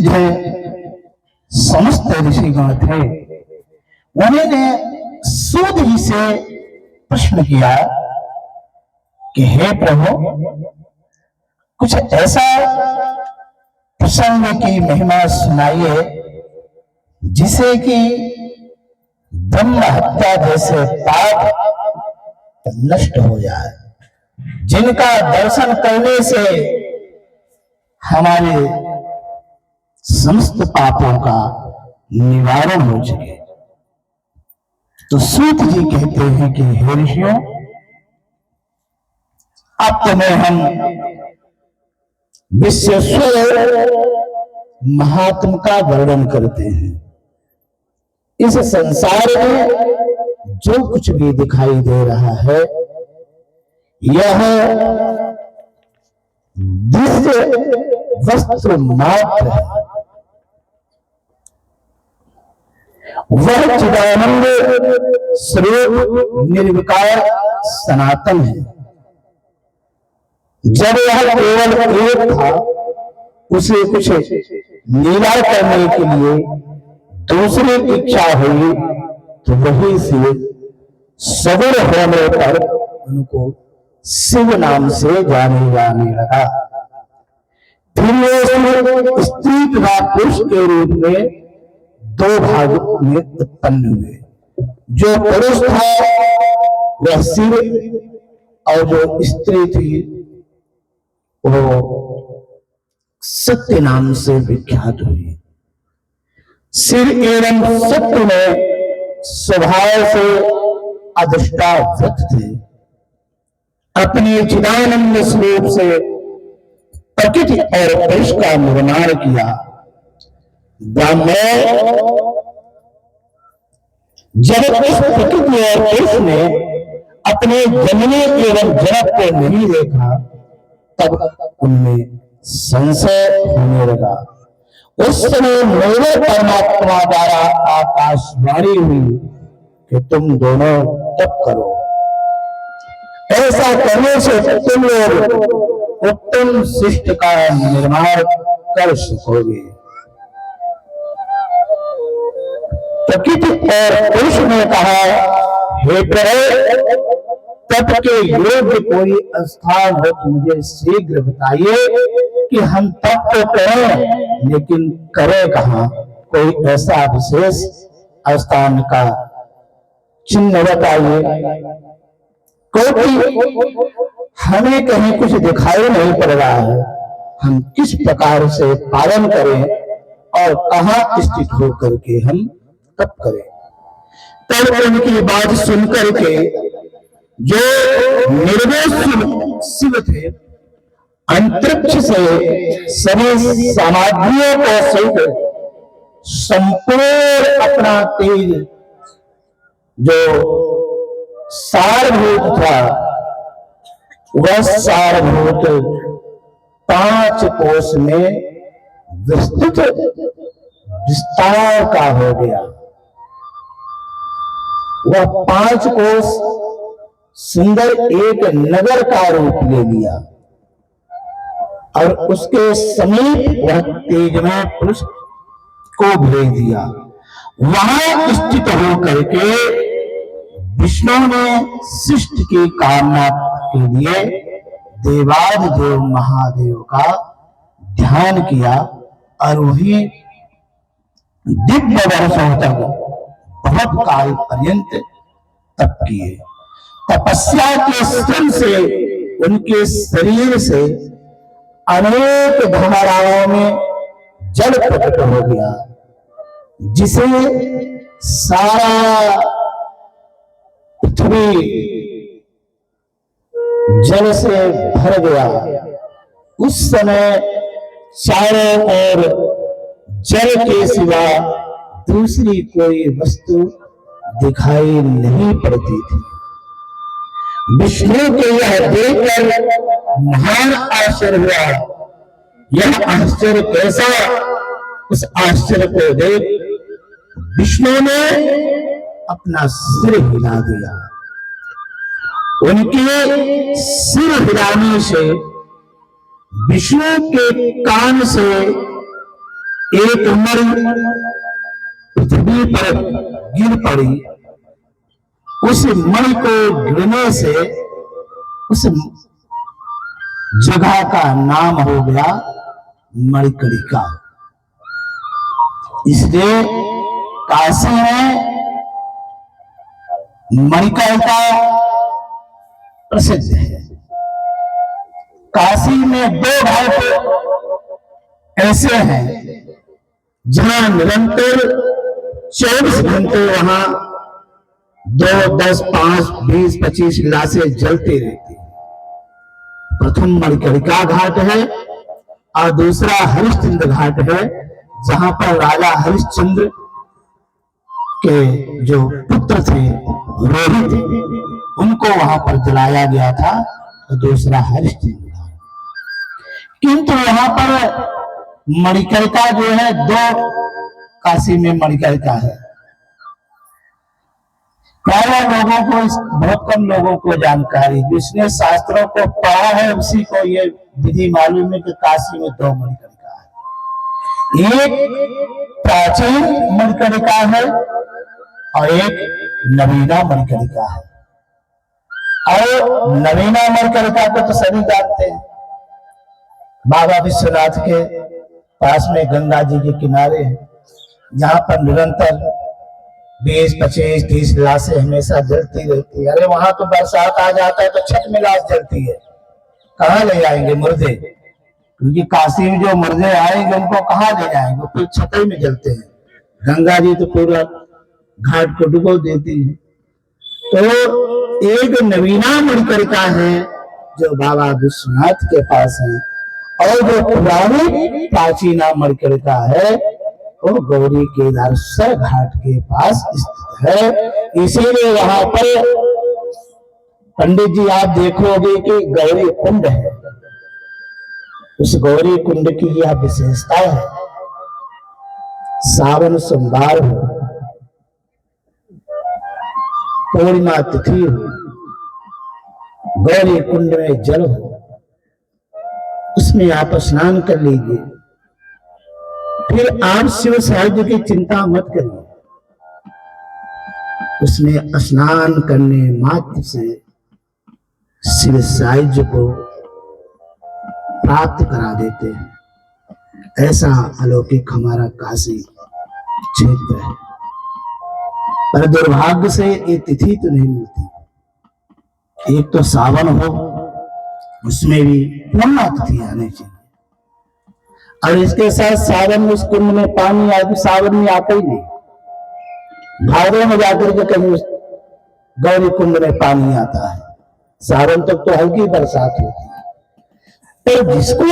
प्रसिद्ध समस्त ऋषिगण थे, उन्होंने सूत जी से प्रश्न किया कि हे प्रभु, कुछ ऐसा प्रसंग की महिमा सुनाइए जिसे कि ब्रह्म हत्या जैसे पाप नष्ट हो जाए, जिनका दर्शन करने से हमारे समस्त पापों का निवारण हो सके। तो सूत जी कहते हैं कि हे ऋषियों, अब तुम्हें हम विश्वेश्वर महात्मा का वर्णन करते हैं। इस संसार में जो कुछ भी दिखाई दे रहा है, यह दिव्य वस्त्र मात्र है। वह चिदानंद स्वरूप निर्विकार सनातन है। जब यह केवल एक था, उसे कुछ लीला करने के लिए दूसरी इच्छा हुई, तो वही शिव सगुण होने पर उनको शिव नाम से जाने लगा। फिर वो स्त्री तथा पुरुष के रूप में दो भागों में उत्पन्न हुए। जो पुरुष था वह शिव, और जो स्त्री थी वो सत्य नाम से विख्यात हुई। शिव एवं सत्य में स्वभाव से अधिष्ठाव्रत थे। अपने चिदानंद स्वरूप से प्रकृति और पुरुष का निर्माण किया। ब्राह्मण जब इस प्रकृति और पुरुष ने अपने जननी एवं जनक को नहीं देखा, तब उनमें संशय होने लगा। उस समय मेरे परमात्मा द्वारा आकाशवाणी हुई कि तुम दोनों तप करो। ऐसा करने से तुम लोग उत्तम शिष्ट का निर्माण कर सकोगे। प्रकृति और पुरुष ने कहा, हे प्रभु, तप के योग्य कोई स्थान हो तो मुझे शीघ्र बताइए कि हम तप तो करें, लेकिन करें कहाँ? कोई ऐसा विशेष स्थान का चिन्ह बताइए, क्योंकि हमें कहीं कुछ दिखाई नहीं पड़ रहा है। हम किस प्रकार से पालन करें और कहाँ स्थित होकर के हम तप करें। तब उनकी बात सुनकर के जो निर्वेश शिव थे, अंतरिक्ष से सभी सामग्रियों को सहित संपूर्ण अपना तेज जो सारभूत था, वह सारभूत 5 कोश में विस्तृत विस्तार का हो गया। वह 5 कोश सुंदर एक नगर का रूप ले लिया और उसके समीप वह तेजमय पुरुष को भेज दिया। वहां स्थित होकर के विष्णु ने शिष्ट की कामना के लिए देवाधिदेव महादेव का ध्यान किया और वही दिव्य वर्षों तक बहुत काल पर्यंत तप किए। तपस्या के श्रम से उनके शरीर से अनेक धाराओं में जल प्रकट हो गया, जिसे सारा पृथ्वी जल से भर गया। उस समय चारों ओर जल के सिवा दूसरी कोई वस्तु दिखाई नहीं पड़ती थी। विष्णु को यह देखकर महान आश्चर्य हुआ। यह आश्चर्य कैसा? उस आश्चर्य को देख विष्णु ने अपना सिर हिला दिया। उनके सिर हिलाने से विष्णु के कान से एक मणि पृथ्वी पर गिर पड़ी। उस मणि को गिरने से उस जगह का नाम हो गया मणिकर्णिका। इसलिए काशी में मणिकर्णिका प्रसिद्ध है। काशी में दो घाट ऐसे हैं जहां निरंतर 24 घंटे वहां 2, 10, 5, 20, 25 लाशें जलती रहती हैं। प्रथम मणिकर्णिका घाट है और दूसरा हरिश्चंद्र घाट है, जहां पर राजा हरिश्चंद्र के जो पुत्र थे रोहित, उनको वहां पर जलाया गया था। तो दूसरा हरिश्चंद्र घाट। किंतु वहां पर मणिकर्णिका जो है, दो काशी में मणिकर्णिका है। प्राय लोगों को, बहुत कम लोगों को जानकारी, जिसने शास्त्रों को पढ़ा है उसी को ये विधि मालूम है कि काशी में दो मणिकर्णिका है। एक प्राचीन मणिकर्णिका है और एक नवीना मणिकर्णिका है। और नवीना मणिकर्णिका को तो सभी जानते हैं। बाबा विश्वनाथ के पास में गंगा जी के किनारे है, जहां पर निरंतर 20, 25, 30 लाशें हमेशा जलती रहती है। अरे वहां तो बरसात आ जाता है तो छत में लाश जलती है, कहाँ ले जाएंगे मुर्दे? क्योंकि काशी में जो मुर्दे आएंगे उनको कहाँ ले जाएंगे? फिर छत में जलते हैं। गंगा जी तो पूरा घाट को डुबो देती है। तो एक नवीना मणिकर्णिका है जो बाबा विश्वनाथ के पास है, और जो पुरानी प्राचीना मणिकर्णिका है वो गौरी केदारेश्वर घाट के पास स्थित है। इसीलिए वहां पर पंडित जी आप देखोगे कि गौरी कुंड है। उस गौरी कुंड की यह विशेषता है, सावन सोमवार हो, पूर्णिमा तिथि हो, गौरी कुंड में जल हो, उसमें आप स्नान कर लीजिए। फिर आप शिव साहित्य की चिंता मत करिए, उसमें स्नान करने मात्र से शिव साहित्य को प्राप्त करा देते हैं। ऐसा अलौकिक हमारा काशी क्षेत्र है। पर दुर्भाग्य से ये तिथि तो नहीं मिलती। एक तो सावन हो, उसमें भी पूर्णिमा तिथि आनी चाहिए, और इसके साथ सावन में उस कुंड में पानी आदि सावन में आता ही नहीं। भादों में जाकर के कहीं गौरी कुंड में पानी आता है। सावन तक तो हल्की बरसात होती है। तो जिसको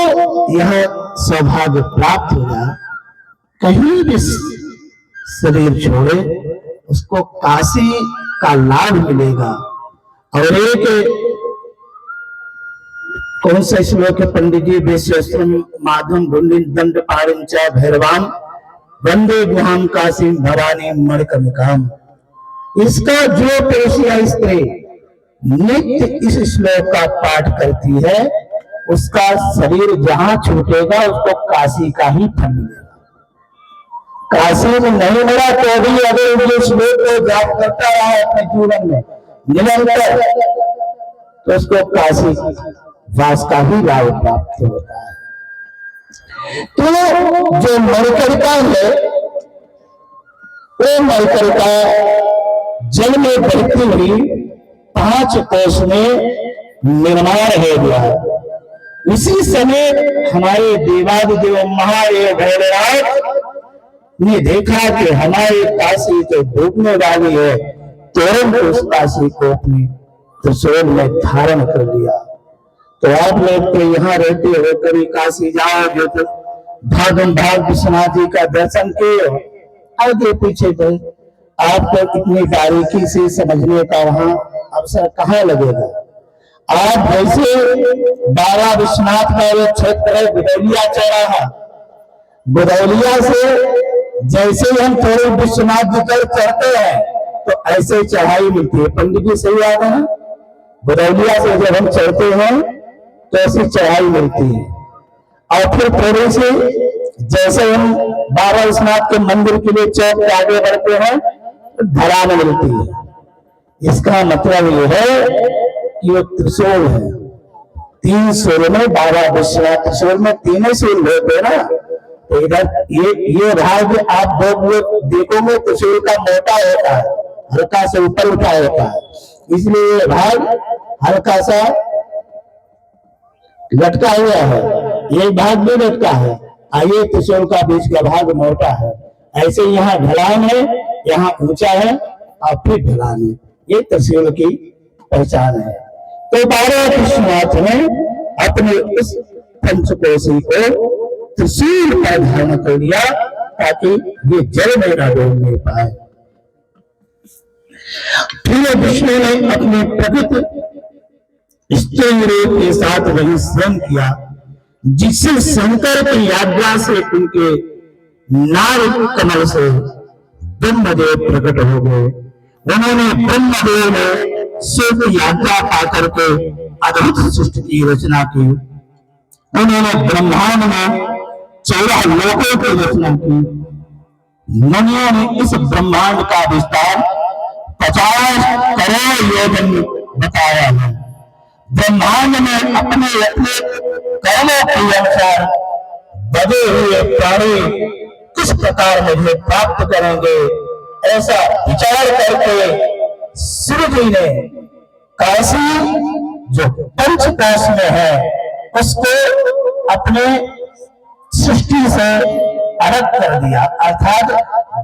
यह सौभाग्य प्राप्त होगा, कहीं भी शरीर छोड़े, उसको काशी का लाभ मिलेगा। और एक कौन सा श्लोक है पंडित जी? विश्वेश्वर माधव भुंडिन दंड पारिम च भैरवान वंदे गुहाम काशी भवानी मणिकर्णिकाम। इसका जो पुरुष या स्त्री नित्य इस श्लोक का पाठ करती है, उसका शरीर जहां छूटेगा उसको काशी का ही फल मिलेगा। काशी में नहीं मिला तो भी अगर ये श्लोक को जाप करता रहा अपने जीवन में निरंतर, तो उसको काशी वास का ही लाभ प्राप्त होता है। तो जो मणिकर्णिका है, वो मणिकर्णिका जल में बहती हुई 5 कोश में निर्माण हो गया। उसी समय हमारे देवादिदेव महादेव भैरवनाथ ने देखा कि हमारी काशी तो डूबने वाली है, तुरंत उस काशी को अपनी त्रिशूल में धारण कर लिया। तो आप लोग तो यहाँ रहते हो, कभी काशी जाओगे तो भागम भाग विश्वनाथ जी का दर्शन किए, आगे पीछे गए, आपको इतनी बारीकी से समझने का वहां अवसर कहाँ लगेगा। आप जैसे बाबा विश्वनाथ का ये क्षेत्र है गुदौलिया चौराहा, गुदौलिया से जैसे हम थोड़े विश्वनाथ जी पर चढ़ते हैं तो ऐसे चढ़ाई मिलती है। पंडित जी सही याद है, गुदौलिया से जब हम चढ़ते हैं तो ऐसी चढ़ाई मिलती है। और फिर थोड़ी सी जैसे हम बाबा विश्वनाथ के मंदिर के लिए चौक के आगे बढ़ते हैं तो ढलान मिलती है। इसका मतलब ये है कि वो त्रिशूल है। 3 सूर्य में बाबा विश्वनाथ त्रिशूल में 3 सूर्य होते हैं ना, तो इधर ये भाग आप देखोगे त्रिशूल का मोटा होता है, हल्का से ऊपर उठा होता है, इसलिए ये भाग हल्का सा लटका हुआ है, ये भाग भी लटका है। आइए त्रिशूल का बीच का भाग मोटा है। ऐसे यहाँ ढलान है, यहाँ ऊंचा है और फिर ढलान है, ये त्रिशूल की पहचान है। तो बाबा विश्वनाथ ने अपने उस पंचकोशी को त्रिशूल पर धारण कर लिया ताकि ये जल में न डूबने पाए। फिर विष्णु ने अपने प्रकृति स्त्रीलिंग रूप के साथ वही श्रम किया, जिससे शंकर की आज्ञा से उनके नाग कमल से ब्रह्मदेव प्रकट हो गए। उन्होंने ब्रह्मदेव ने शिव की आज्ञा पाकर के अद्भुत सृष्टि की रचना की। उन्होंने ब्रह्मांड में 14 लोकों की रचना की। मुनियों ने इस ब्रह्मांड का विस्तार 50 करोड़ योजन बताया है। ब्रह्मांड में अपने अपने कर्मों के अनुसार बदे हुए प्राणी किस प्रकार मुझे प्राप्त करेंगे, ऐसा विचार करके शिव जी ने काशी जो पंचकोश में है उसको अपने सृष्टि से अलग कर दिया, अर्थात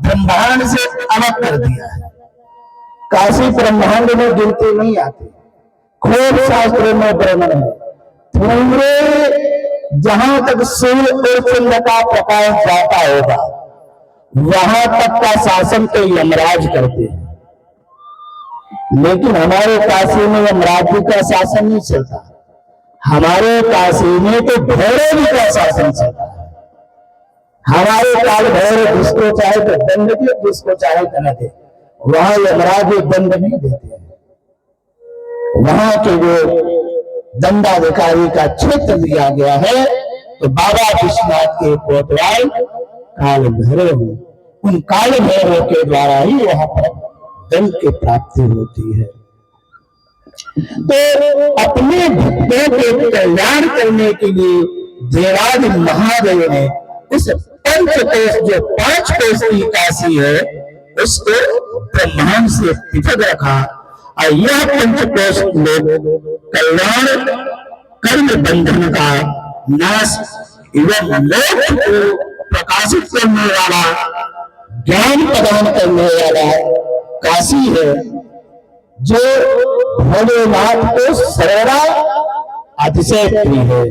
ब्रह्मांड से अलग कर दिया है। काशी ब्रह्मांड में गिनती नहीं आती, खूब शास्त्रों में वर्णन है। पूरे जहां तक सूर्य और चंद्र का प्रकाश जाता होगा वहां तक का शासन तो यमराज करते हैं, लेकिन हमारे काशी में यमराज जी का शासन नहीं चलता। हमारे काशी में तो भैरव जी का शासन चलता है। हमारे काल भैरव जिसको चाहे तो दंड दे, जिसको चाहे तो न दे। वहां यमराज दंड नहीं देते हैं। वहां के जो दंडाधिकारी का क्षेत्र दिया गया है तो बाबा विश्वनाथ के कोतवाल काल भैरव, उन काल भैरव के द्वारा ही वहां पर दंड की प्राप्ति होती है। तो अपने भक्तों के कल्याण करने के लिए देवाज महादेव ने उस पंचकोश जो 5 कोश की काशी है उसको ब्रह्मांड से पृथक रखा और यह पंचकोश लोग कल्याण कर्म बंधन का नाश एवं लोक को प्रकाशित करने वाला, ज्ञान प्रदान करने वाला काशी है, जो भोलेनाथ को सर्वदा अतिशय प्रिय है।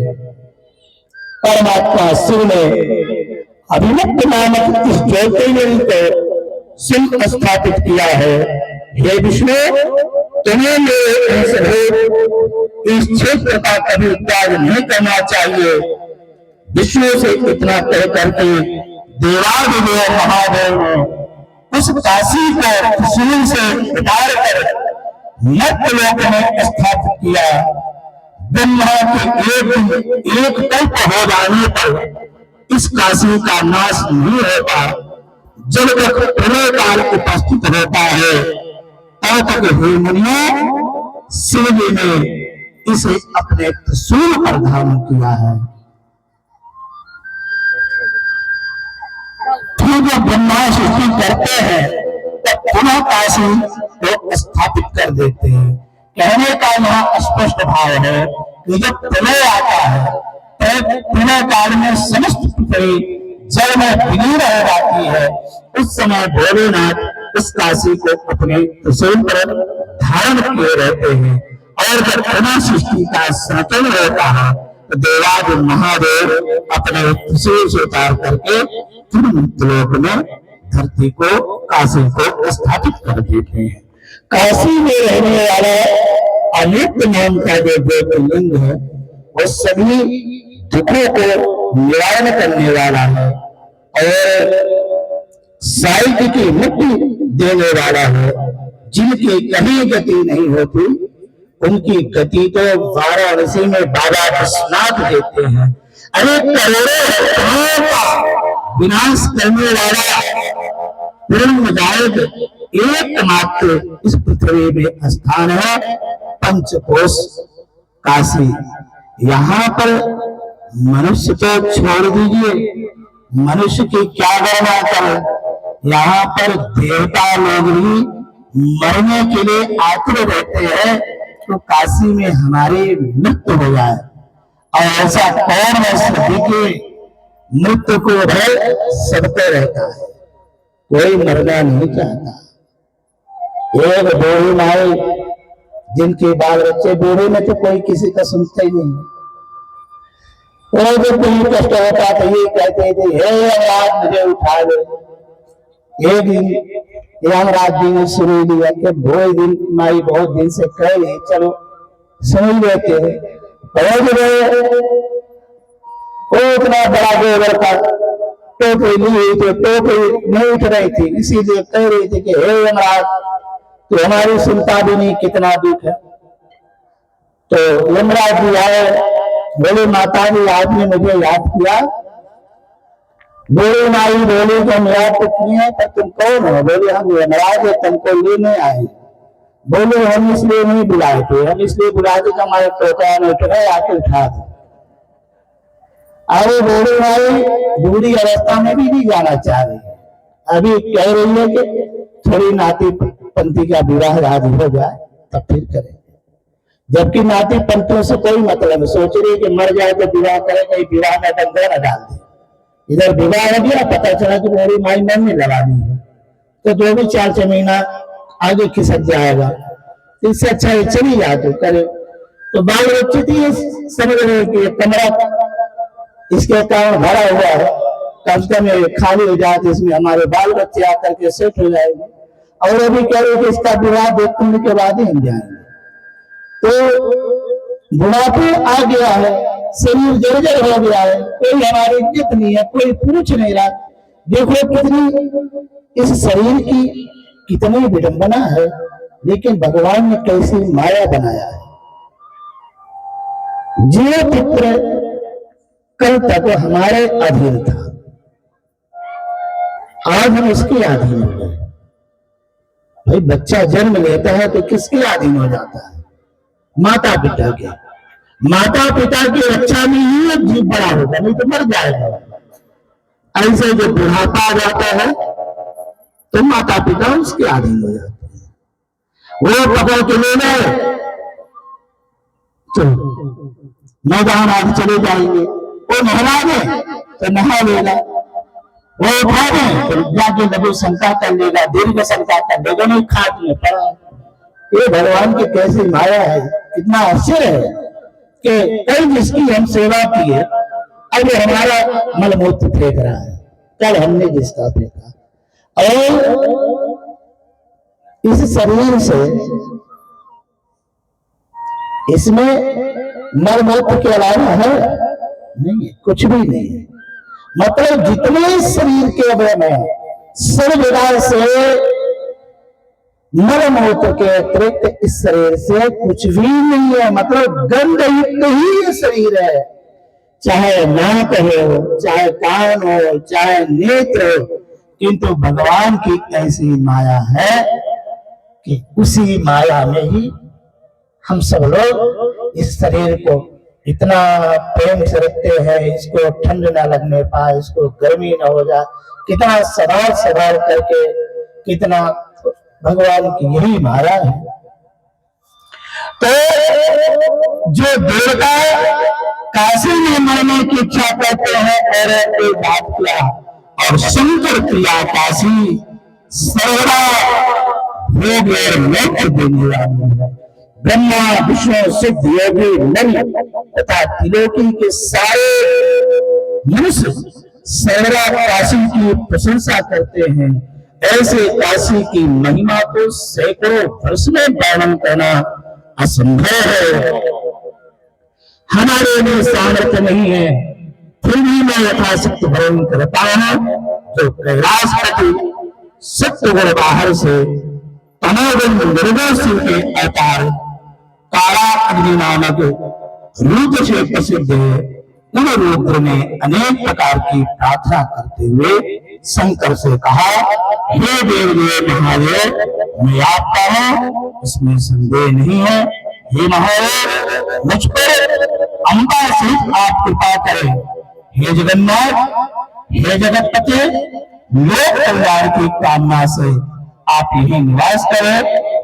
परमात्मा शिव ने अभिनव नामक इस ज्योतिर्लिंग को शिव स्थापित किया है। हे विष्णु, तुम्हें मेरे इस क्षेत्र का कभी त्याग नहीं करना चाहिए। विष्णु से इतना कह करके देवाधिदेव महादेव ने उस काशी को त्रिशूल से उतार कर मर्त्यलोक में स्थापित किया। ब्रह्मा के एक कल्प हो जाने पर इस काशी का नाश नहीं होता। जब तक प्रलय काल उपस्थित होता है तब तक हे मुनियों, शिव जी ने इसे अपने त्रिशूल पर धारण किया है। फिर जब ब्रह्मा सृष्टि करते हैं तो पुनः काशी को स्थापित कर देते हैं। कहने का यहाँ स्पष्ट भाव है कि जब प्रलय आता है तो प्रलय काल में समस्त पृथ्वी जल में विलीन हो जाती है। उस समय भोलेनाथ उस काशी को अपने त्रिशूल पर धारण किए रहते हैं और जब पुनः सृष्टि का संतन होता है तो देवाज महादेव अपने त्रिशूल से उतार करके फिर मुक्तलोक में धरती को, काशी को स्थापित कर देते हैं। काशी में रहने वाला अनित्य नाम का जो ज्योतिर्लिंग है वो सभी दुखों को निवारण करने वाला है और साहित्य की मुक्ति देने वाला है। जिनकी कहीं गति नहीं होती उनकी गति तो वाराणसी में बाबा विश्वनाथ देते हैं। अनेक करोड़ों का विनाश करने वाला पूर्णजायक एकमात्र इस पृथ्वी में स्थान है पंचकोश काशी। यहाँ पर मनुष्य तो छोड़ दीजिए, मनुष्य की क्या गणना करें, यहाँ पर देवता लोग भी मरने के लिए आतुर रहते हैं तो काशी में हमारी मृत्यु हो जाए। और ऐसा कौन है सभी के मृत्यु को भय सबको रहता है, कोई मरना नहीं चाहता। एक बूढ़ी माई जिनके बाल बच्चे बूढ़े में तो कोई किसी का सुनता ही नहीं, वो जब कोई कष्ट होता तो ये कहते थे हे यमराज मुझे उठा ले। एक दिन यमराज जी ने सुन लिया कि दो दिन माई बहुत दिन से कह रही, चलो सुन लेते हैं। पहुंच गए, वो इतना बड़ा गोबर का टोकरी ली हुई थी, टोकरी नहीं उठ रही थी, इसीलिए कह रही थी कि हे यमराज तो हमारी सुनता भी नहीं, कितना दुख है। तो यमराज जी आए, बोले माता जी आपने मुझे याद किया। बोले माई बोले कि हम याद तो किए, पर तुम कौन हो? बोले हम यमराज है, तुमको लेने आए। बोले हम इसलिए नहीं बुलाए थे, हम इसलिए बुलाए थे कि हमारे टोकरा में उठ गए, आके उठा दो। अरे बोले भाई बूढ़ी अवस्था में भी नहीं जाना चाह रही, अभी कह रही है कि थोड़ी नाती पंथी का विवाह राजी हो जाए तब फिर करें। जबकि नाती पंथों से कोई मतलब, सोच रही कि मर जाए तो विवाह करे, कहीं विवाह में बंधन न डाल दे। इधर विवाह हो गया, पता चला कि मेरी माई मरने लगा दी है, तो जो भी 4-6 महीना आगे खिसक जाएगा, इससे अच्छा है चली जा तो करे। तो बाल बच्चे थी समझ रहे कि कमरा इसके कारण भरा हुआ है, कम से कम खाली हो जाए तो इसमें हमारे बाल बच्चे आकर के सेट हो जाएंगे। और अभी कह रहे कि इसका विवाह देखने के बाद ही हम जाएंगे। तो बुढ़ापे आ गया है, शरीर जर्जर हो गया है, कोई हमारी इज्जत नहीं है, कोई पूछ नहीं रहा। देखो कितनी इस शरीर की कितनी विडंबना है, लेकिन भगवान ने कैसी माया बनाया है। जो पुत्र कल तक हमारे अधीन था, आज हम उसके अधीन हो गए। भाई बच्चा जन्म लेता है तो किसके अधीन हो जाता है? माता पिता के। माता पिता की रक्षा में ही जीव बड़ा होगा, नहीं तो मर जाएगा। ऐसे जो बुढ़ापा आ जाता है तो माता पिता उसके अधीन हो जाते हैं। वो पकड़ के ले गए, चलो मैदान आज चले जाएंगे, वो नहला दे तो नहा लेगा, वो उठा दे तो जाके लघु शंका कर लेगा, दीर्घ शंका कर लेगा, नहीं खाट में पड़ा। ये भगवान की कैसी माया है, कितना आश्चर्य है कि कल जिसकी हम सेवा की है अब हमारा मलमूत्र फेंक रहा है, कल हमने जिसका फेंका। और इस शरीर से इसमें मलमूत्र के अलावा है नहीं, कुछ भी नहीं है। मतलब जितने शरीर के अवयव हैं सब विधा से मलमूत्र के अतिरिक्त इस शरीर से कुछ भी नहीं है। मतलब गंध युक्त ही ये शरीर है, चाहे नाक हो, चाहे कान हो, चाहे नेत्र हो, किंतु भगवान की ऐसी माया है कि उसी माया में ही हम सब लोग इस शरीर को इतना प्रेम से रखते हैं, इसको ठंड ना लगने पाए, इसको गर्मी ना हो जाए, कितना संभाल करके, कितना भगवान की यही माया है। तो जो देवता काशी में मरने की इच्छा करते हैं और बात किया, और शंकर प्रिया काशी सर्वदा भोग और मोक्ष देने वाली है। ब्रह्मा विष्णु सिद्ध योगी नंद तथा त्रिलोकी के सारे मनुष्य सर्वदा काशी की प्रशंसा करते हैं। ऐसे काशी की महिमा को सैकड़ों वर्ष में वर्णन करना असंभव है। हमारे में सामर्थ्य नहीं है, फिर भी मैं यथाशक्ति वर्णन करता हूं। जो कैलाशपति सत्यगुण बाहर से तमोगुण निर्गुण के अवतार काला अग्नि नामक रूप से प्रसिद्ध है, तब रुद्र ने अनेक प्रकार की प्रार्थना करते हुए शंकर से कहा, हे देवदेव महादेव, मैं आपका हूं, इसमें संदेह नहीं है। हे महादेव, मुझ पर अम्बा सहित आप कृपा करें। हे जगन्नाथ, हे जगतपति, लोक कल्याण की कामना से आप यही निवास करें,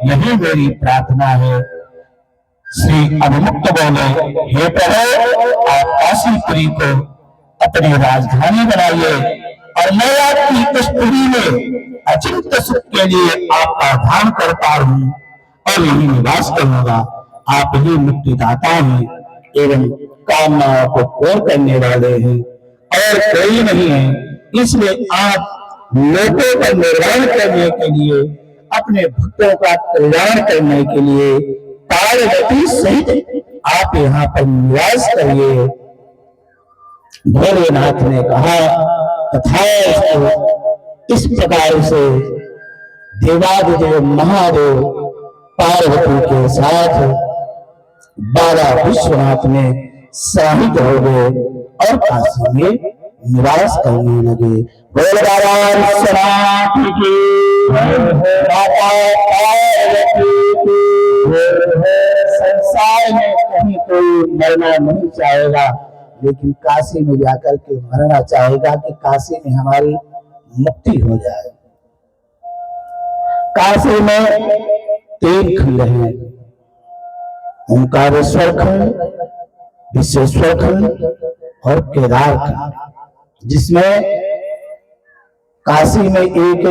यही मेरी प्रार्थना है। श्री अभिमुक्त बोले, हे प्रभु, आप काशीपुरी को अपनी राजधानी बनाइए और मैं आपकी कस्तूरी में अचिंत्य सुख के लिए आपका ध्यान करता हूँ और यही निवास करूंगा। आप ही मुक्तिदाता हैं एवं कामनाओं को पूर्ण करने वाले हैं और कोई नहीं है। इसलिए आप लोगों का निर्माण करने के लिए, अपने भक्तों का कल्याण करने के लिए पार्वती सहित आप यहाँ पर निवास करिए। भोलेनाथ ने कहा, तथा इस प्रकार से देवादिदेव महादेव पार्वती के साथ बाबा विश्वनाथ में शाहिद हो गए और काशी में निवास करने लगे। बोल बाबा विश्वनाथ की, माता पार्वती की। संसार में कहीं कोई मरना नहीं चाहेगा, लेकिन काशी में जाकर के मरना चाहेगा कि काशी में हमारी मुक्ति हो जाए। काशी में 3 खंड हैं, ओंकारेश्वर खंड, विश्वेश्वर खंड और केदार खंड, जिसमें काशी में एक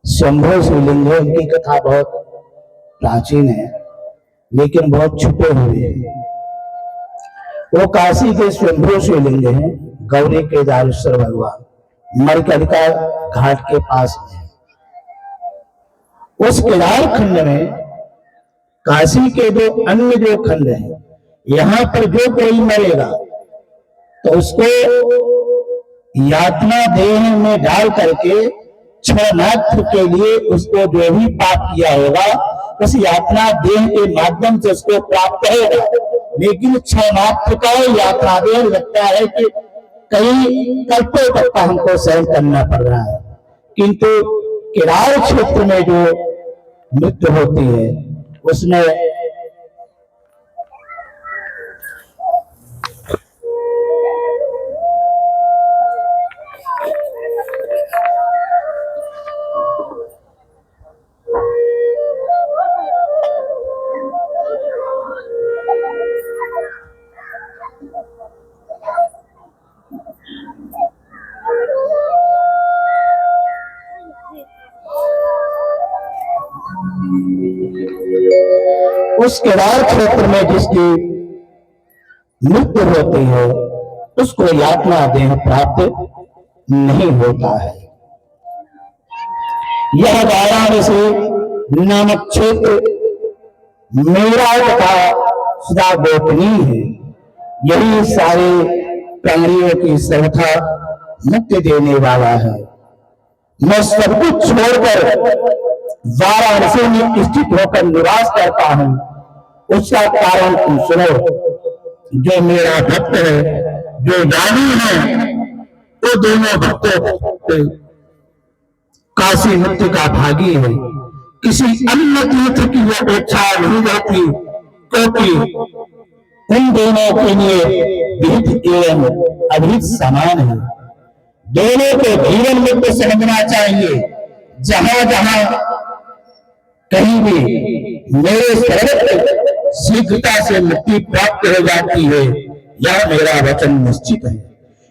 शंभो शिवलिंग है। उनकी कथा बहुत प्राचीन है लेकिन बहुत छुपे हुए हैं। वो काशी के शंभो शिवलिंग हैं, गौरी केदारेश्वर भगवान मरकरिका घाट के पास में। उस केदार खंड में काशी के जो अन्य जो खंड हैं, यहाँ पर जो कोई मरेगा तो उसको यातना देह में डाल करके क्षमात्र के लिए उसको जो भी पाप किया होगा उस यातना देह के माध्यम से उसको प्राप्त होगा। लेकिन क्षमात्र का यातना देह लगता है कि कई कल्पों तक का हमको सहन करना पड़ रहा है, किंतु केदार क्षेत्र में जो मृत्यु होती है उसमें उस केदार क्षेत्र में जिसकी मृत्यु होती है उसको यातना देह प्राप्त नहीं होता है। यह वाराणसी नामक क्षेत्र मेवाड़ का सदा गोपनीय है। यही सारे प्राणियों की सर्वथा मुक्ति देने वाला है। मैं सब कुछ छोड़कर वाराणसी में स्थित होकर निवास करता हूं, उसका कारण तुम सुनो। जो मेरा भक्त है, जो दानी है, वो दोनों भक्तों काशी मुक्ति का भागी है। किसी अन्य तीर्थ की वो अपेक्षा नहीं रहती, क्योंकि उन दोनों के लिए विहित एवं अभिहित समान है। दोनों को जीवन में तो समझना चाहिए। जहां जहां कहीं भी मेरे शरण शीघ्रता से मुक्ति प्राप्त हो जाती है, यह मेरा वचन निश्चित है।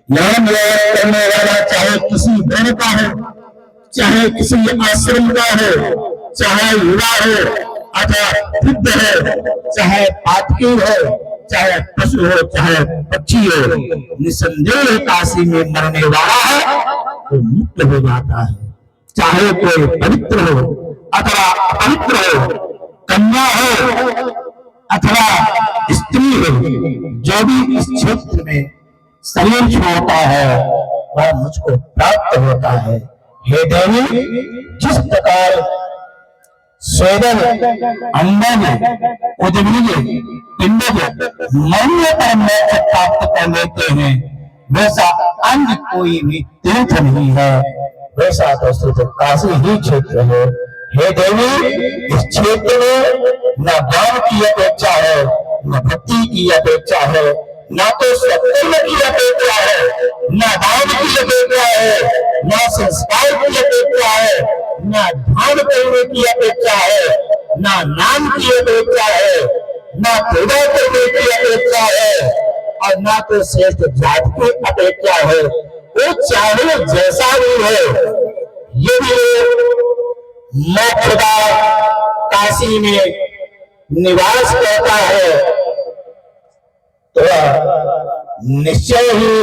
यह मेरा करने वाला चाहे किसी वर्ण का हो, चाहे किसी आश्रम का हो, चाहे युवा हो अथवा वृद्ध हो, चाहे पातकी हो, चाहे पशु हो, चाहे पक्षी हो, निसंदेह काशी में मरने वाला है तो मुक्त हो जाता है। चाहे कोई पवित्र हो अथवा अपवित्र हो, कन्या हो अथवा स्त्री हो, जो भी इस क्षेत्र में शरीर छोड़ता है वह मुझको प्राप्त होता है। हे देवी, जिस प्रकार स्वेदन, अंडज, उद्भिज, पिंडज मरने पर मोक्ष प्राप्त कर लेते हैं, वैसा अन्य कोई भी तीर्थ नहीं है। वैसा तो सिर्फ काशी ही क्षेत्र है। हे देवी, इस क्षेत्र में न ज्ञान की अपेक्षा है, न भक्ति की अपेक्षा है, न तो सत्कर्म की अपेक्षा है, न दान की अपेक्षा है, न संस्कार की अपेक्षा है, न ध्यान करने की अपेक्षा है, न नाम की अपेक्षा है, न पूजा करने की अपेक्षा है, और न तो श्रेष्ठ जात की अपेक्षा है। वो चाहे जैसा भी है, यदि मोक्षदा काशी में निवास करता है तो निश्चय ही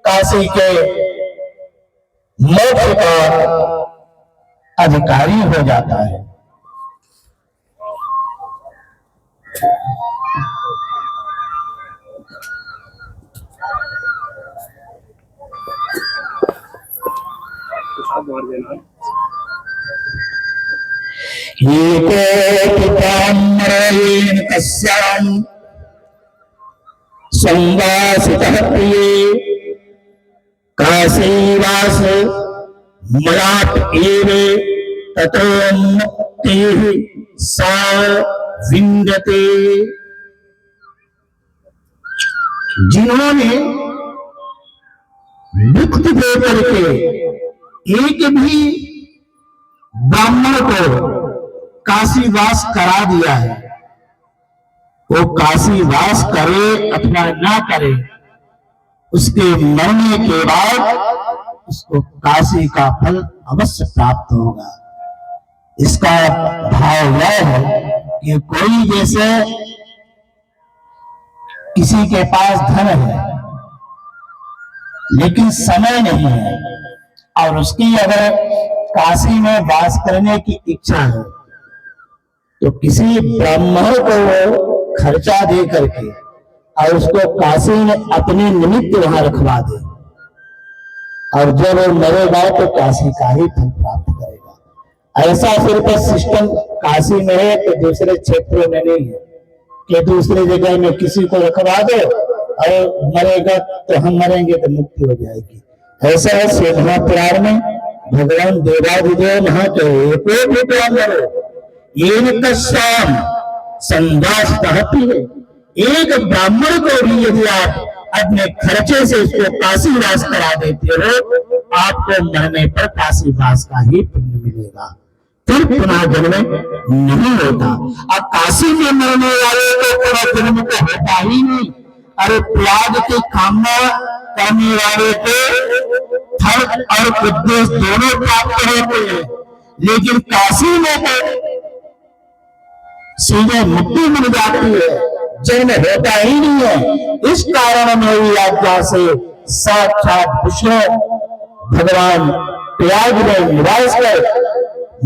काशी के मोक्ष का अधिकारी हो जाता है। ब्राह्मणेन तस्यां संवासितः प्रिये काशीवास मराठ एव ततो मुक्तिः सा विन्दते। जिन्होंने मुक्ति देकर के एक भी ब्राह्मण को काशीवास करा दिया है, वो काशीवास करे अथवा ना करे, उसके मरने के बाद उसको काशी का फल अवश्य प्राप्त होगा। इसका भाव यह है कि कोई जैसे किसी के पास धन है लेकिन समय नहीं है और उसकी अगर काशी में वास करने की इच्छा है तो किसी ब्राह्मण को वो खर्चा दे करके और उसको काशी में अपने निमित्त वहां रखवा दे, और जब वो मरेगा तो काशी का ही फल प्राप्त करेगा। ऐसा सिर्फ सिस्टम काशी में है तो दूसरे क्षेत्रों में नहीं है कि दूसरी जगह में किसी को रखवा दो और मरेगा तो हम मरेंगे तो मुक्ति हो जाएगी। ऐसा है शिव महापुराण में भगवान देवादिदेव महादेव एक ब्राह्मण को भी यदि आप अपने खर्चे से उसको काशीवास करा देते हो, आपको मरने पर काशीवास का ही पुण्य मिलेगा, फिर पुनः जन्म नहीं होता। अब काशी में मरने वाले को पुनः जन्म तो होता ही नहीं। अरे प्याज की कामना करने वाले को फल और उद्देश्य दोनों प्राप्त होते हैं, लेकिन काशी में तो सीधे मुक्ति मिल जाती है, जन्म होता ही नहीं है। इस कारण मेरी आज्ञा से साक्षात विष्णु भगवान प्रयाग में निवास कर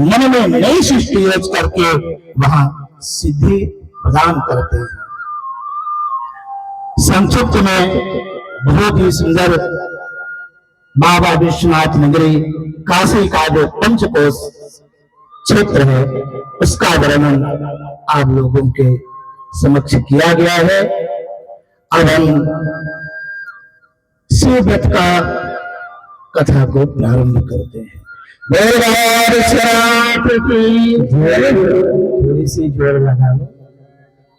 मन में नई सृष्टि रच करके वहां सिद्धि प्रदान करते हैं। संक्षिप्त में बहुत ही सुंदर बाबा विश्वनाथ नगरी काशी का जो पंचकोश क्षेत्र है उसका वर्णन आप लोगों के समक्ष किया गया है। अब हम शिव व्रत का कथा को प्रारंभ करते हैं। थोड़ी सी जोर लगा लो,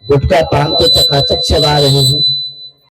गुटका पान तो चकाचक चबा रहे हो।